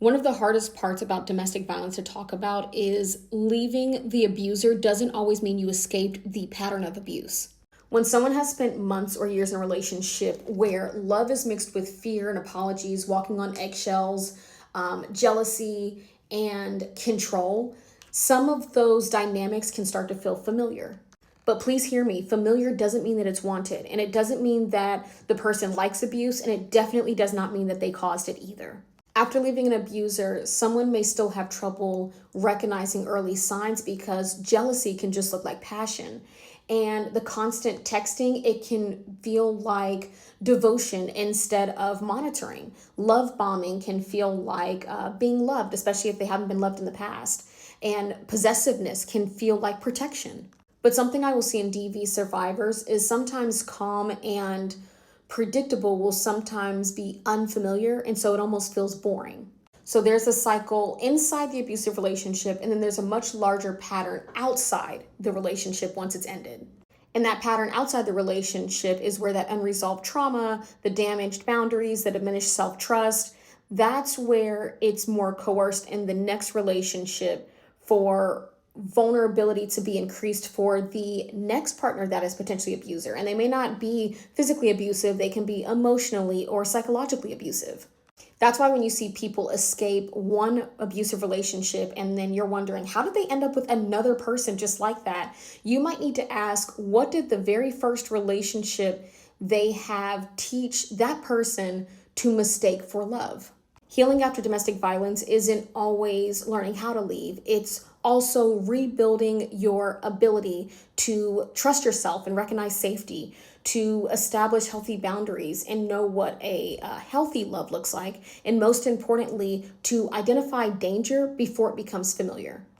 One of the hardest parts about domestic violence to talk about is leaving the abuser doesn't always mean you escaped the pattern of abuse. When someone has spent months or years in a relationship where love is mixed with fear and apologies, walking on eggshells, jealousy, and control, some of those dynamics can start to feel familiar. But please hear me, familiar doesn't mean that it's wanted, and it doesn't mean that the person likes abuse, and it definitely does not mean that they caused it either. After leaving an abuser, someone may still have trouble recognizing early signs because jealousy can just look like passion. And the constant texting, it can feel like devotion instead of monitoring. Love bombing can feel like being loved, especially if they haven't been loved in the past. And possessiveness can feel like protection. But something I will see in DV survivors is sometimes calm and predictable will sometimes be unfamiliar, and so it almost feels boring. So there's a cycle inside the abusive relationship, and then there's a much larger pattern outside the relationship once it's ended. And that pattern outside the relationship is where that unresolved trauma, the damaged boundaries, the diminished self-trust, that's where it's more coerced in the next relationship for vulnerability to be increased for the next partner that is potentially abuser. And they may not be physically abusive, they can be emotionally or psychologically abusive. That's why when you see people escape one abusive relationship and then you're wondering, how did they end up with another person just like that? You might need to ask, what did the very first relationship they have teach that person to mistake for love? Healing after domestic violence isn't always learning how to leave. It's also rebuilding your ability to trust yourself and recognize safety, to establish healthy boundaries and know what a healthy love looks like, and most importantly, to identify danger before it becomes familiar.